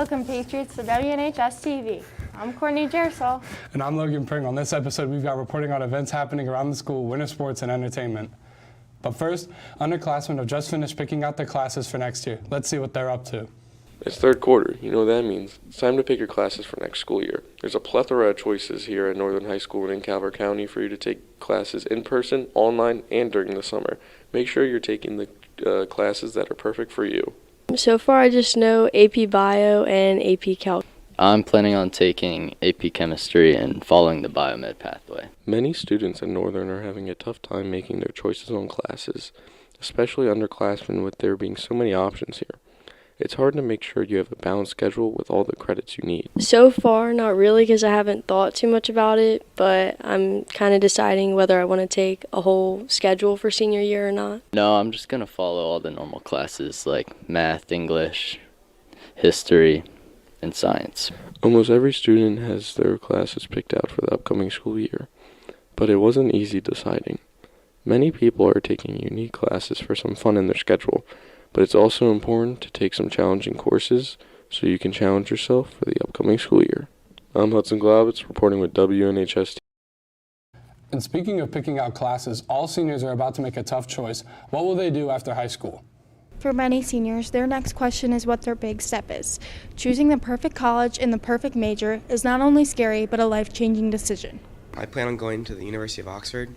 Welcome, Patriots, to WNHS-TV. I'm Courtney Jersall. And I'm Logan Pring. On this episode, we've got reporting on events happening around the school, winter sports, and entertainment. But first, underclassmen have just finished picking out their classes for next year. Let's see what they're up to. It's third quarter. You know what that means. It's time to pick your classes for next school year. There's a plethora of choices here at Northern High School and in Calvert County for you to take classes in person, online, and during the summer. Make sure you're taking the classes that are perfect for you. So far, I just know AP Bio and AP Calc. I'm planning on taking AP Chemistry and following the biomed pathway. Many students at Northern are having a tough time making their choices on classes, especially underclassmen with there being so many options here. It's hard to make sure you have a balanced schedule with all the credits you need. So far, not really, because I haven't thought too much about it, but I'm kind of deciding whether I want to take a whole schedule for senior year or not. No, I'm just going to follow all the normal classes like math, English, history, and science. Almost every student has their classes picked out for the upcoming school year, but it wasn't easy deciding. Many people are taking unique classes for some fun in their schedule, but it's also important to take some challenging courses so you can challenge yourself for the upcoming school year. I'm Hudson Glavitz reporting with WNHS-TV. And speaking of picking out classes, all seniors are about to make a tough choice. What will they do after high school? For many seniors, their next question is what their big step is. Choosing the perfect college and the perfect major is not only scary, but a life-changing decision. I plan on going to the University of Oxford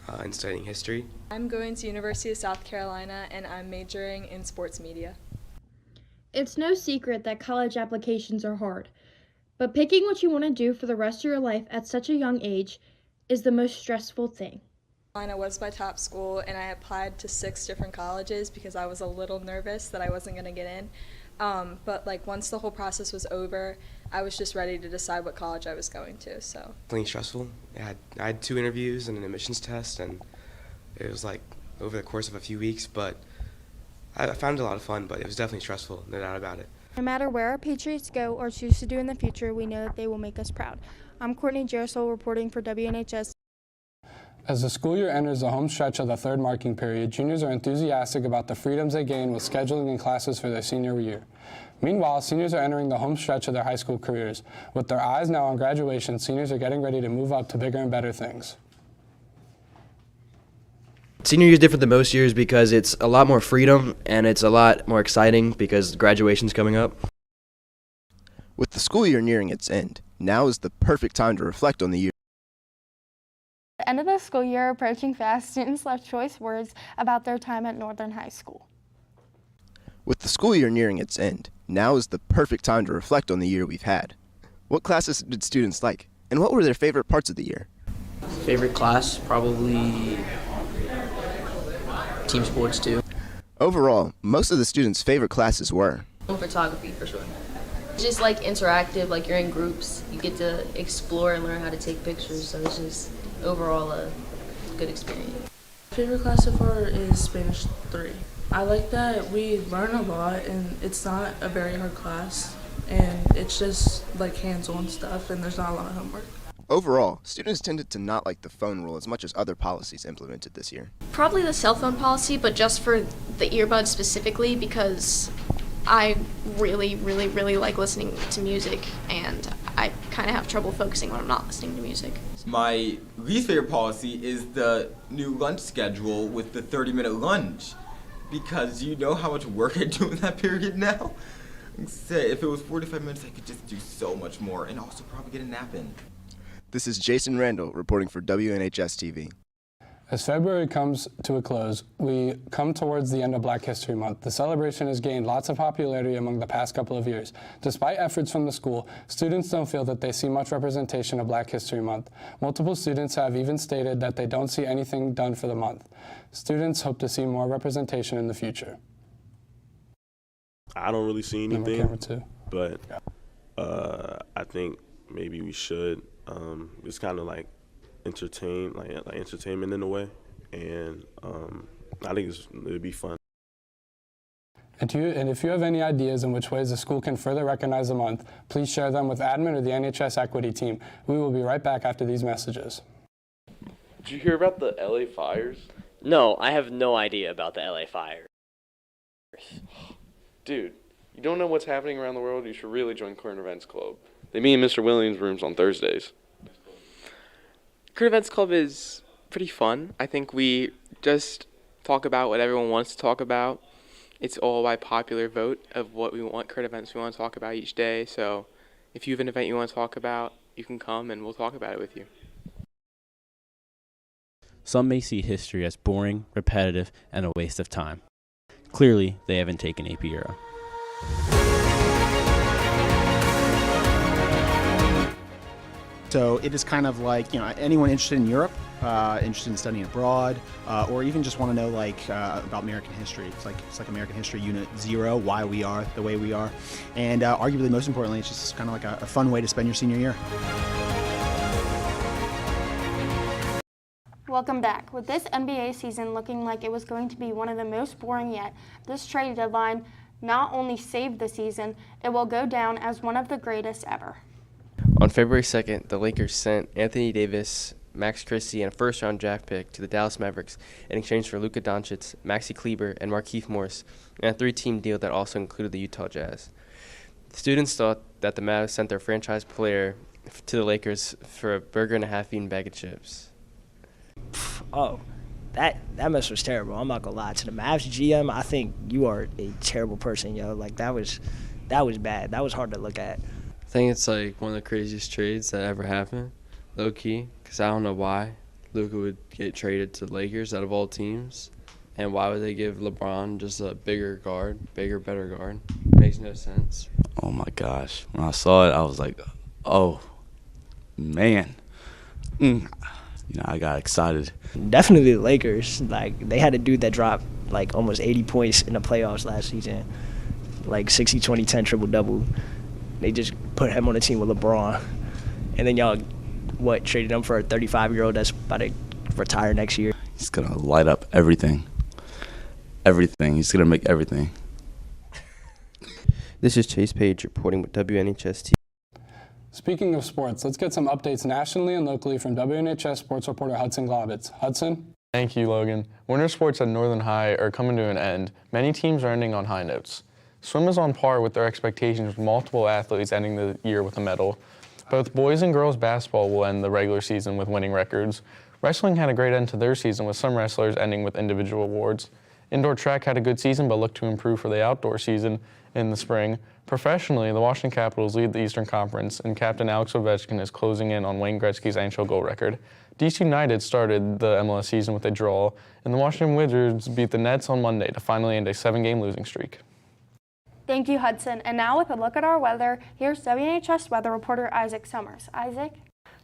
and studying history. I'm going to University of South Carolina and I'm majoring in sports media. It's no secret that college applications are hard, but picking what you want to do for the rest of your life at such a young age is the most stressful thing. Carolina was my top school and I applied to 6 different colleges because I was a little nervous that I wasn't going to get in. But once the whole process was over, I was just ready to decide what college I was going to. So Definitely stressful. I had 2 interviews and an admissions test, and it was over the course of a few weeks, but I found it a lot of fun, but it was definitely stressful, no doubt about it. No matter where our Patriots go or choose to do in the future, we know that they will make us proud. I'm Courtney Jersall reporting for WNHS. As the school year enters the home stretch of the third marking period, juniors are enthusiastic about the freedoms they gain with scheduling and classes for their senior year. Meanwhile, seniors are entering the home stretch of their high school careers. With their eyes now on graduation, seniors are getting ready to move up to bigger and better things. Senior year is different than most years because it's a lot more freedom and it's a lot more exciting because graduation's coming up. With the school year nearing its end, now is the perfect time to reflect on the year. At the end of the school year approaching fast, students left choice words about their time at Northern High School. With the school year nearing its end, now is the perfect time to reflect on the year we've had. What classes did students like, and what were their favorite parts of the year? Favorite class, probably team sports too. Overall, most of the students' favorite classes were photography for sure. It's just interactive, you're in groups. You get to explore and learn how to take pictures, so it's just overall a good experience. Favorite class so far is Spanish 3. I like that we learn a lot and it's not a very hard class and it's just hands-on stuff and there's not a lot of homework. Overall, students tended to not like the phone rule as much as other policies implemented this year. Probably the cell phone policy, but just for the earbuds specifically because I really, really, really like listening to music and I kind of have trouble focusing when I'm not listening to music. My least favorite policy is the new lunch schedule with the 30-minute lunch because you know how much work I do in that period now? Say, if it was 45 minutes, I could just do so much more and also probably get a nap in. This is Jason Randall reporting for WNHS-TV. As February comes to a close, we come towards the end of Black History Month. The celebration has gained lots of popularity among the past couple of years. Despite efforts from the school, students don't feel that they see much representation of Black History Month. Multiple students have even stated that they don't see anything done for the month. Students hope to see more representation in the future. I don't really see anything, but I think maybe we should. It's kind of entertainment in a way, and I think it'd be fun. And if you have any ideas in which ways the school can further recognize the month, please share them with admin or the NHS Equity team. We will be right back after these messages. Did you hear about the LA fires? No, I have no idea about the LA fires. Dude, You don't know what's happening around the world? You should really join Current Events Club. They meet in Mr. Williams' rooms on Thursdays. Current Events Club is pretty fun. I think we just talk about what everyone wants to talk about. It's all by popular vote of what we want, current events we want to talk about each day. So if you have an event you want to talk about, you can come and we'll talk about it with you. Some may see history as boring, repetitive, and a waste of time. Clearly, they haven't taken AP Euro. So it is kind of like, anyone interested in Europe, interested in studying abroad, or even just want to know about American history. It's like American History Unit 0, why we are the way we are. And arguably most importantly, it's just kind of like a fun way to spend your senior year. Welcome back. With this NBA season looking like it was going to be one of the most boring yet, this trade deadline not only saved the season, it will go down as one of the greatest ever. On February 2nd, the Lakers sent Anthony Davis, Max Christie, and a first-round draft pick to the Dallas Mavericks in exchange for Luka Doncic, Maxi Kleber, and Markieff Morris, and a 3-team deal that also included the Utah Jazz. The students thought that the Mavs sent their franchise player to the Lakers for a burger and a half-eaten bag of chips. Oh, that mess was terrible. I'm not gonna lie. To the Mavs GM, I think you are a terrible person, yo. Like that was bad. That was hard to look at. I think it's like one of the craziest trades that ever happened, low key, because I don't know why Luka would get traded to the Lakers out of all teams, and why would they give LeBron just a bigger, better guard? Makes no sense. Oh my gosh, when I saw it, I was like, oh man. I got excited. Definitely the Lakers. Like, they had a dude that dropped, like, almost 80 points in the playoffs last season. Like, 60, 20, 10, triple-double. They just put him on the team with LeBron. And then y'all, traded him for a 35-year-old that's about to retire next year. He's going to light up everything. Everything. He's going to make everything. This is Chase Page reporting with WNHS-TV. Speaking of sports, let's get some updates nationally and locally from WNHS sports reporter Hudson Globitz. Hudson? Thank you, Logan. Winter sports at Northern High are coming to an end. Many teams are ending on high notes. Swim is on par with their expectations, with multiple athletes ending the year with a medal. Both boys and girls basketball will end the regular season with winning records. Wrestling had a great end to their season, with some wrestlers ending with individual awards. Indoor track had a good season, but looked to improve for the outdoor season in the spring. Professionally, the Washington Capitals lead the Eastern Conference, and captain Alex Ovechkin is closing in on Wayne Gretzky's NHL goal record. DC United started the MLS season with a draw, and the Washington Wizards beat the Nets on Monday to finally end a 7-game losing streak. Thank you, Hudson. And now with a look at our weather, here's WNHS weather reporter Isaac Summers. Isaac?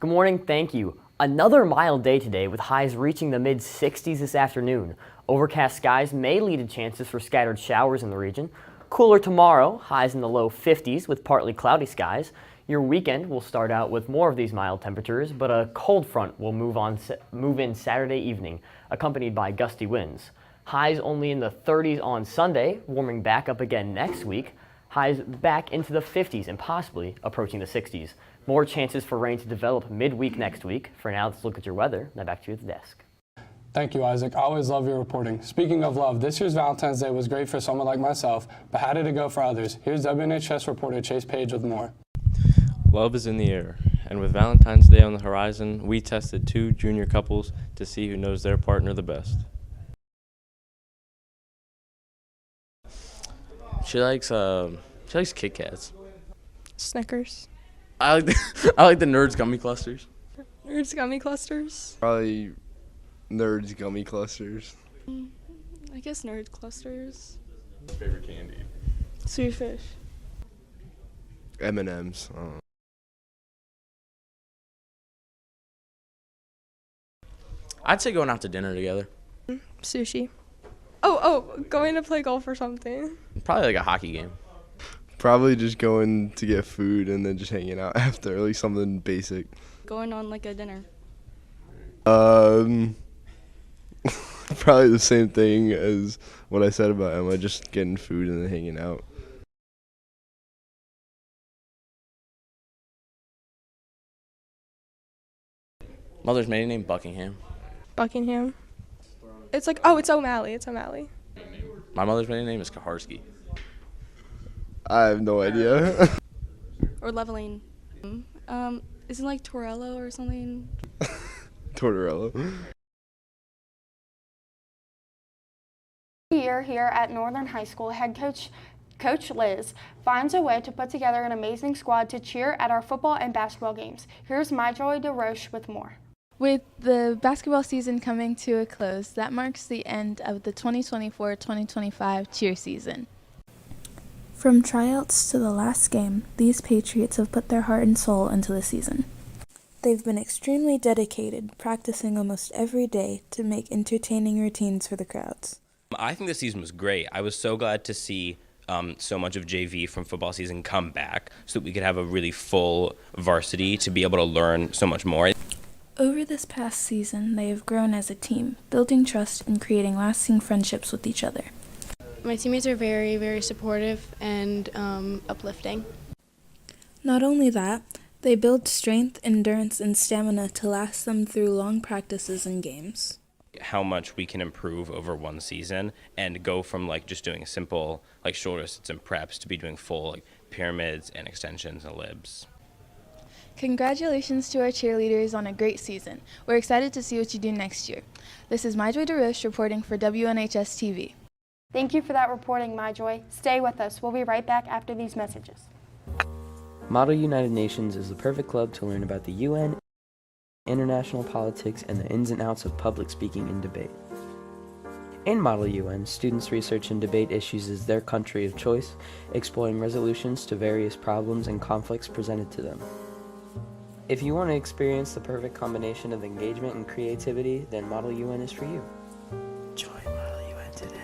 Good morning, thank you. Another mild day today with highs reaching the mid-60s this afternoon. Overcast skies may lead to chances for scattered showers in the region. Cooler tomorrow, highs in the low 50s with partly cloudy skies. Your weekend will start out with more of these mild temperatures, but a cold front will move in Saturday evening, accompanied by gusty winds. Highs only in the 30s on Sunday, warming back up again next week. Highs back into the 50s and possibly approaching the 60s. More chances for rain to develop midweek next week. For now, let's look at your weather. Now back to you at the desk. Thank you, Isaac. I always love your reporting. Speaking of love, this year's Valentine's Day was great for someone like myself, but how did it go for others? Here's WNHS reporter Chase Page with more. Love is in the air, and with Valentine's Day on the horizon, we tested 2 junior couples to see who knows their partner the best. She likes Kit Kats. Snickers. I like the Nerds gummy clusters. Nerds gummy clusters. Probably Nerds gummy clusters. I guess nerd clusters. Favorite candy? Sweet fish. M&Ms. I'd say going out to dinner together. Sushi. Oh, going to play golf or something. Probably like a hockey game. Probably just going to get food and then just hanging out after, at least something basic. Going on like a dinner. Probably the same thing as what I said about Emma, just getting food and then hanging out. Mother's maiden name, Buckingham. Buckingham. It's like, oh, it's O'Malley. It's O'Malley. My mother's maiden name is Kaharski. I have no idea. Or leveling. Isn't like Torello or something? Tortorella. Year here at Northern High School, head coach Liz finds a way to put together an amazing squad to cheer at our football and basketball games. Here's Myjoy DeRoche with more. With the basketball season coming to a close, that marks the end of the 2024-2025 cheer season. From tryouts to the last game, these Patriots have put their heart and soul into the season. They've been extremely dedicated, practicing almost every day to make entertaining routines for the crowds. I think the season was great. I was so glad to see so much of JV from football season come back so that we could have a really full varsity to be able to learn so much more. Over this past season, they have grown as a team, building trust and creating lasting friendships with each other. My teammates are very, very supportive and uplifting. Not only that, they build strength, endurance, and stamina to last them through long practices and games. How much we can improve over one season and go from like just doing simple like shoulder sits and preps to be doing full like pyramids and extensions and libs. Congratulations to our cheerleaders on a great season. We're excited to see what you do next year. This is Myjoy DeRoche reporting for WNHS-TV. Thank you for that reporting, Myjoy. Stay with us. We'll be right back after these messages. Model United Nations is the perfect club to learn about the UN, international politics, and the ins and outs of public speaking and debate. In Model UN, students research and debate issues as their country of choice, exploring resolutions to various problems and conflicts presented to them. If you want to experience the perfect combination of engagement and creativity, then Model UN is for you. Join Model UN today.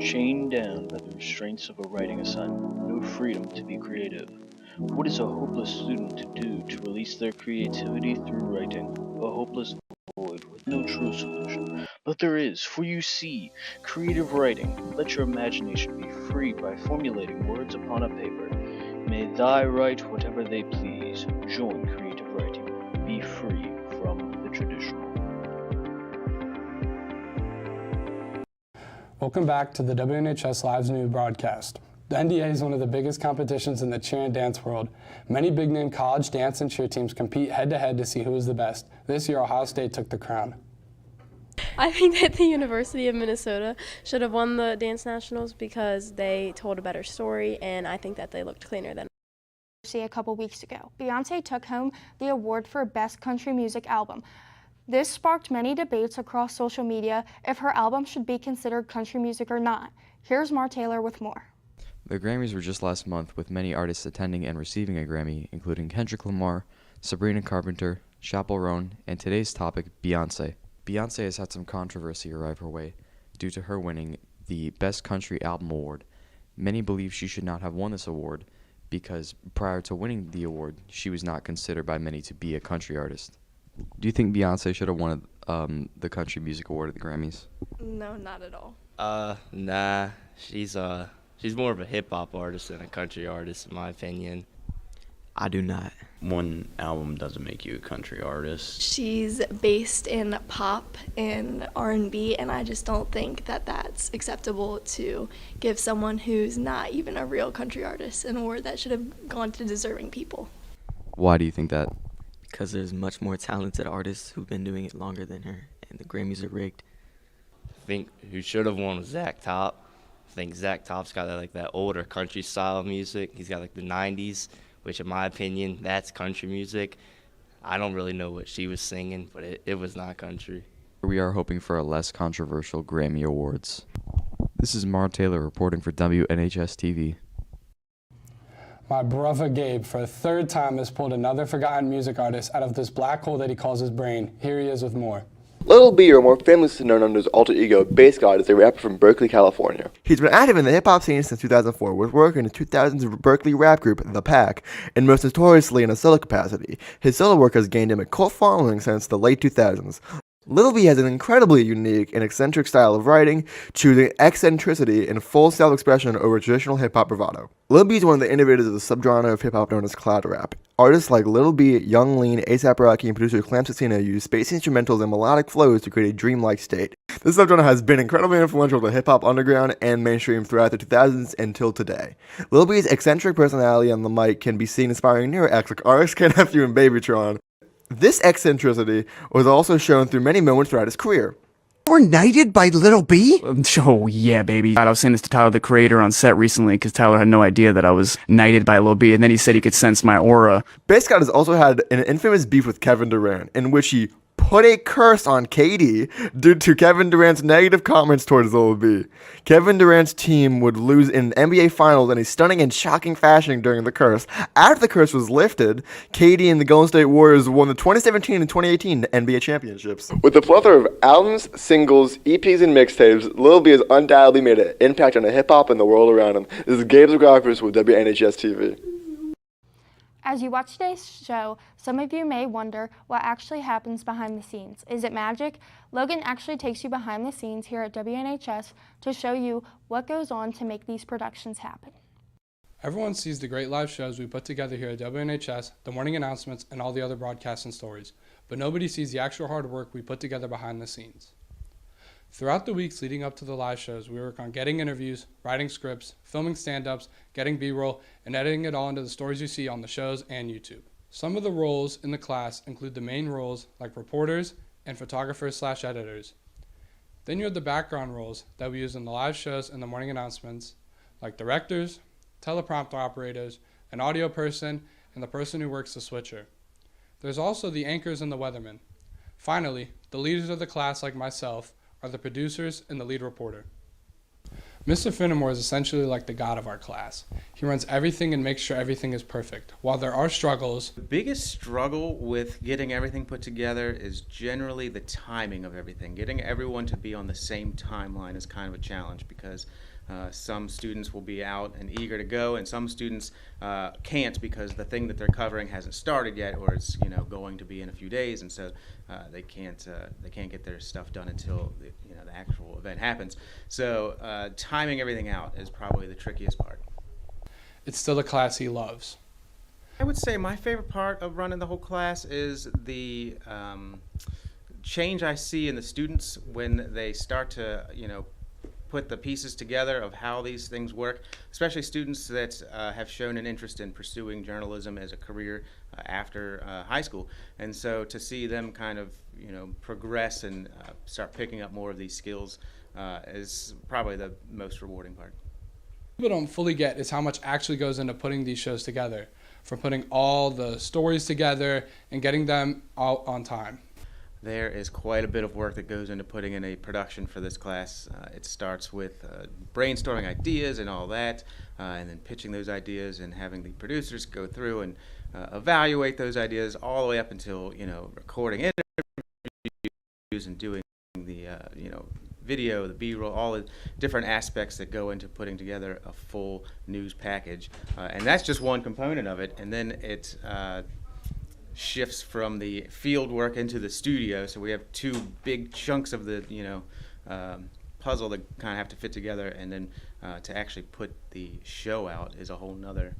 Chained down by the restraints of a writing assignment, no freedom to be creative. What is a hopeless student to do to release their creativity through writing? A hopeless void with no true solution. But there is, for you see, creative writing. Let your imagination be free by formulating words upon a paper. May thy write whatever they please. Join creative writing. Be free from the traditional. Welcome back to the WNHS Live's new broadcast. The NDA is one of the biggest competitions in the cheer and dance world. Many big-name college dance and cheer teams compete head-to-head to see who is the best. This year, Ohio State took the crown. I think that the University of Minnesota should have won the dance nationals because they told a better story, and I think that they looked cleaner than A couple weeks ago. Beyonce took home the award for Best Country Music Album. This sparked many debates across social media if her album should be considered country music or not. Here's Mar Taylor with more. The Grammys were just last month, with many artists attending and receiving a Grammy, including Kendrick Lamar, Sabrina Carpenter, Chappell Roan, and today's topic, Beyonce. Beyonce has had some controversy arrive her way due to her winning the Best Country Album Award. Many believe she should not have won this award because prior to winning the award, she was not considered by many to be a country artist. Do you think Beyonce should have won the Country Music Award at the Grammys? No, not at all. Nah. She's more of a hip-hop artist than a country artist, in my opinion. I do not. One album doesn't make you a country artist. She's based in pop and R&B, and I just don't think that that's acceptable to give someone who's not even a real country artist an award that should have gone to deserving people. Why do you think that? Because there's much more talented artists who've been doing it longer than her, and the Grammys are rigged. I think who should have won was Zach Top. I think Zach Top's got that older country style music. He's got like the 90s, which in my opinion, that's country music. I don't really know what she was singing, but it was not country. We are hoping for a less controversial Grammy Awards. This is Mar Taylor reporting for WNHS-TV. My brother Gabe, for a third time, has pulled another forgotten music artist out of this black hole that he calls his brain. Here he is with more. Lil B, or more famously known under his alter ego, Bass God, is a rapper from Berkeley, California. He's been active in the hip-hop scene since 2004, with work in the 2000s Berkeley rap group, The Pack, and most notoriously in a solo capacity. His solo work has gained him a cult following since the late 2000s. Little B has an incredibly unique and eccentric style of writing, choosing eccentricity and full self-expression over traditional hip-hop bravado. Lil B is one of the innovators of the subgenre of hip-hop known as cloud rap. Artists like Lil B, Young Lean, A$AP Rocky, and producer Clam Sixtina use spacey instrumentals and melodic flows to create a dreamlike state. This subgenre has been incredibly influential to hip-hop underground and mainstream throughout the 2000s until today. Lil B's eccentric personality on the mic can be seen inspiring newer acts like RXK Nephew and Babytron. This eccentricity was also shown through many moments throughout his career. We're knighted by Little B? Oh, yeah, baby. I was saying this to Tyler, the creator, on set recently, because Tyler had no idea that I was knighted by Lil B, and then he said he could sense my aura. Basecott has also had an infamous beef with Kevin Durant, in which he put a curse on KD due to Kevin Durant's negative comments towards Lil B. Kevin Durant's team would lose in NBA Finals in a stunning and shocking fashion during the curse. After the curse was lifted, KD and the Golden State Warriors won the 2017 and 2018 NBA championships. With a plethora of albums, singles, EPs, and mixtapes, Lil B has undoubtedly made an impact on the hip-hop and the world around him. This is Gabe Zagrafis with WNHS-TV. As you watch today's show, some of you may wonder what actually happens behind the scenes. Is it magic? Logan actually takes you behind the scenes here at WNHS to show you what goes on to make these productions happen. Everyone sees the great live shows we put together here at WNHS, the morning announcements, and all the other broadcasts and stories, but nobody sees the actual hard work we put together behind the scenes. Throughout the weeks leading up to the live shows, we work on getting interviews, writing scripts, filming stand-ups, getting B-roll, and editing it all into the stories you see on the shows and YouTube. Some of the roles in the class include the main roles like reporters and photographers/editors. Then you have the background roles that we use in the live shows and the morning announcements like directors, teleprompter operators, an audio person, and the person who works the switcher. There's also the anchors and the weathermen. Finally, the leaders of the class like myself are the producers and the lead reporter. Mr. Finnemore is essentially like the god of our class. He runs everything and makes sure everything is perfect. While there are struggles, the biggest struggle with getting everything put together is generally the timing of everything. Getting everyone to be on the same timeline is kind of a challenge because some students will be out and eager to go, and some students can't because the thing that they're covering hasn't started yet, or it's going to be in a few days, and so they can't get their stuff done until the actual event happens. So timing everything out is probably the trickiest part. it's still a class he loves. I would say my favorite part of running the whole class is the change I see in the students when they start to, put the pieces together of how these things work, especially students that have shown an interest in pursuing journalism as a career after high school. And so to see them kind of, progress and start picking up more of these skills is probably the most rewarding part. What people don't fully get is how much actually goes into putting these shows together, from putting all the stories together and getting them out on time. There is quite a bit of work that goes into putting in a production for this class. It starts with brainstorming ideas and all that, and then pitching those ideas and having the producers go through and evaluate those ideas all the way up until, recording interviews and doing the, video, the B-roll, all the different aspects that go into putting together a full news package. And that's just one component of it. And then it shifts from the field work into the studio. So we have two big chunks of the, puzzle that kind of have to fit together. And then to actually put the show out is a whole nother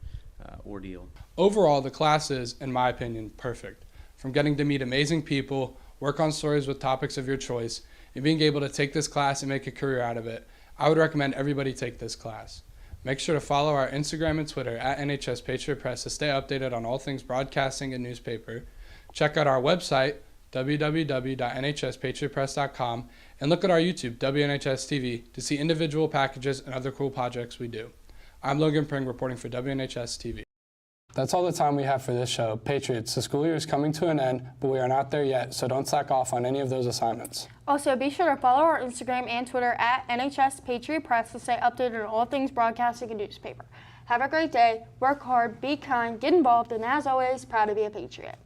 ordeal. Overall, the class is, in my opinion, perfect. From getting to meet amazing people, work on stories with topics of your choice, and being able to take this class and make a career out of it, I would recommend everybody take this class. Make sure to follow our Instagram and Twitter at NHS Patriot Press to stay updated on all things broadcasting and newspaper. Check out our website, www.nhspatriotpress.com, and look at our YouTube, WNHS-TV, to see individual packages and other cool projects we do. I'm Logan Pring reporting for WNHS-TV. That's all the time we have for this show. Patriots, the school year is coming to an end, but we are not there yet, so don't slack off on any of those assignments. Also, be sure to follow our Instagram and Twitter at NHS Patriot Press to stay updated on all things broadcasting and newspaper. Have a great day, work hard, be kind, get involved, and as always, proud to be a Patriot.